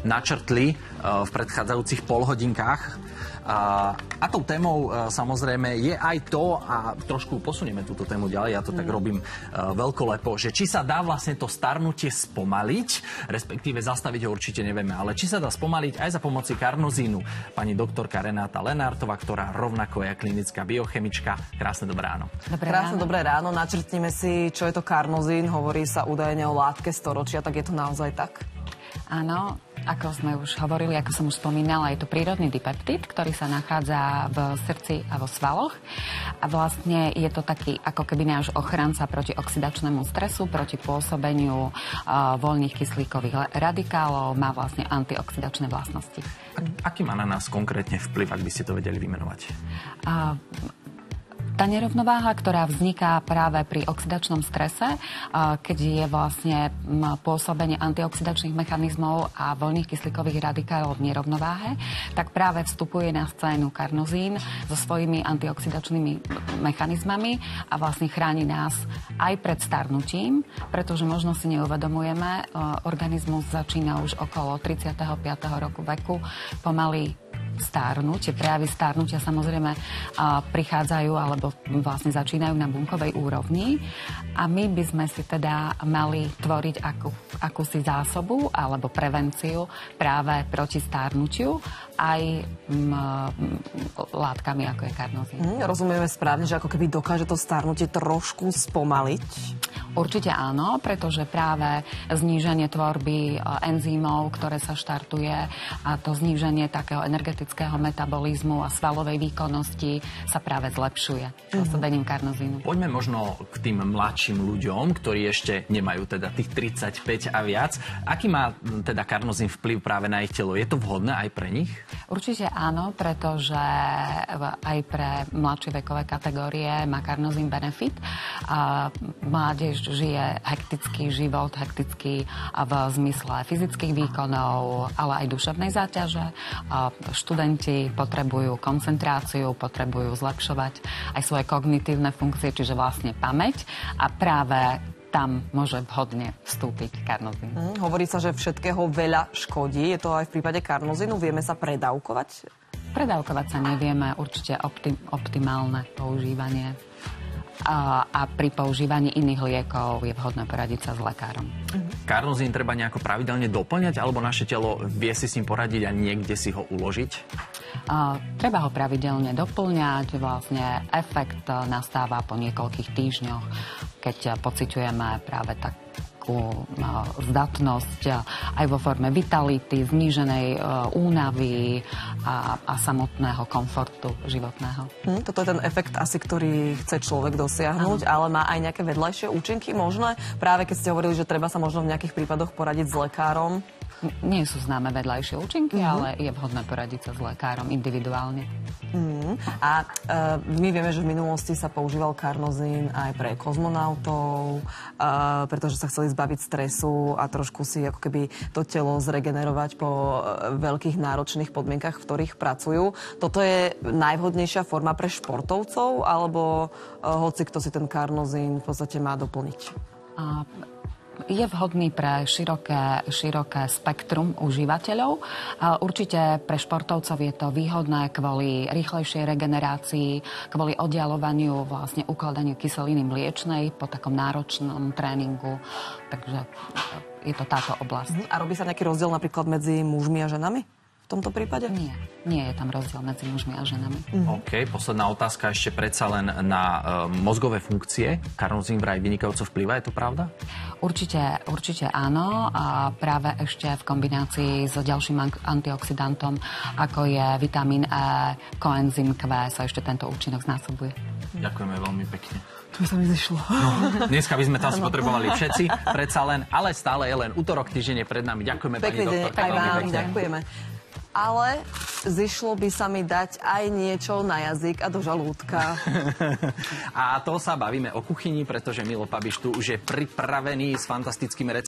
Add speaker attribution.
Speaker 1: načrtli v predchádzajúcich polhodinkách. A tou témou samozrejme je aj to, a trošku posunieme túto tému ďalej, ja to tak robím veľkolepo, že či sa dá vlastne to starnutie spomaliť, respektíve zastaviť ho určite nevieme, ale či sa dá spomaliť aj za pomoci karnozínu. Pani doktorka Renáta Lenártová, ktorá rovnako je klinická biochemička. Krásne dobré ráno.
Speaker 2: Krásne dobré ráno. Načrtnime si, čo je to karnozín. Hovorí sa údajne o látke storočia, tak je to naozaj tak?
Speaker 3: Áno, ako sme už hovorili, ako som už spomínala, je to prírodný dipeptid, ktorý sa nachádza v srdci a vo svaloch. A vlastne je to taký ako keby náš ochranca proti oxidačnému stresu, proti pôsobeniu voľných kyslíkových radikálov, má vlastne antioxidačné vlastnosti.
Speaker 1: Aký má na nás konkrétne vplyv, ak by ste to vedeli vymenovať?
Speaker 3: Tá nerovnováha, ktorá vzniká práve pri oxidačnom strese, keď je vlastne pôsobenie antioxidačných mechanizmov a voľných kyslíkových radikálov v nerovnováhe, tak práve vstupuje na scénu karnozín so svojimi antioxidačnými mechanizmami a vlastne chráni nás aj pred starnutím, pretože možno si neuvedomujeme, organizmus začína už okolo 35. roku veku pomaly stárnuť. Tie prejavy stárnutia samozrejme prichádzajú alebo vlastne začínajú na bunkovej úrovni a my by sme si teda mali tvoriť akúsi zásobu alebo prevenciu práve proti stárnutiu aj látkami, ako je karnozín.
Speaker 2: Rozumieme správne, že ako keby dokáže to starnutie trošku spomaliť?
Speaker 3: Určite áno, pretože práve zníženie tvorby enzymov, ktoré sa štartuje, a to zníženie takého energetického metabolizmu a svalovej výkonnosti sa práve zlepšuje pôsobením karnozínu.
Speaker 1: Poďme možno k tým mladším ľuďom, ktorí ešte nemajú teda tých 35 a viac. Aký má teda karnozín vplyv práve na ich telo? Je to vhodné aj pre nich?
Speaker 3: Určite áno, pretože aj pre mladšie vekové kategórie má karnozín benefit. Mládež žije hektický život, hektický v zmysle fyzických výkonov, ale aj duševnej záťaže. Študenti potrebujú koncentráciu, potrebujú zlepšovať aj svoje kognitívne funkcie, čiže vlastne pamäť, a práve tam môže vhodne vstúpiť karnozín.
Speaker 2: Hovorí sa, že všetkého veľa škodí. Je to aj v prípade karnozínu? Vieme sa predávkovať?
Speaker 3: Predávkovať sa nevieme, určite optimálne používanie. A pri používaní iných liekov je vhodné poradiť sa s lekárom.
Speaker 1: Karnozín treba nejako pravidelne doplňať, alebo naše telo vie si s ním poradiť a niekde si ho uložiť?
Speaker 3: Treba ho pravidelne doplňať. Vlastne efekt nastáva po niekoľkých týždňoch, keď pociťujeme práve takú zdatnosť aj vo forme vitality, zníženej únavy a samotného komfortu životného.
Speaker 2: Toto je ten efekt asi, ktorý chce človek dosiahnuť, ale má aj nejaké vedľajšie účinky možné? Práve keď ste hovorili, že treba sa možno v nejakých prípadoch poradiť s lekárom.
Speaker 3: Nie sú známe vedľajšie účinky, ale je vhodné poradiť sa s lekárom individuálne.
Speaker 2: A my vieme, že v minulosti sa používal karnozín aj pre kozmonautov, pretože sa chceli zbaviť stresu a trošku si ako keby to telo zregenerovať po veľkých náročných podmienkach, v ktorých pracujú. Toto je najvhodnejšia forma pre športovcov, alebo hoci kto si ten karnozín v podstate má doplniť?
Speaker 3: Je vhodný pre široké spektrum užívateľov. Určite pre športovcov je to výhodné kvôli rýchlejšej regenerácii, kvôli oddialovaniu, vlastne ukladaniu kyseliny mliečnej po takom náročnom tréningu. Takže je to táto oblasť.
Speaker 2: A robí sa nejaký rozdiel napríklad medzi mužmi a ženami v tomto prípade?
Speaker 3: Nie je tam rozdiel medzi mužmi a ženami.
Speaker 1: OK, posledná otázka ešte predsa len na mozgové funkcie. Karnozín vraj vynikajúco vplyva, je to pravda?
Speaker 3: Určite áno. A práve ešte v kombinácii s ďalším antioxidantom, ako je vitamín E, koenzym Q, sa ešte tento účinok znásobuje.
Speaker 1: Ďakujeme veľmi pekne.
Speaker 2: To by sa mi zišlo.
Speaker 1: Dneska by sme to asi potrebovali všetci, predsa len, ale stále je len útorok, týždeň je pred nami. Ďakujeme, pani doktorka, veľmi pekne.
Speaker 2: Ďakujeme. Ale zišlo by sa mi dať aj niečo na jazyk a do žalúdka.
Speaker 1: A to sa bavíme o kuchyni, pretože Milo Pabiš tu už je pripravený s fantastickými receptami.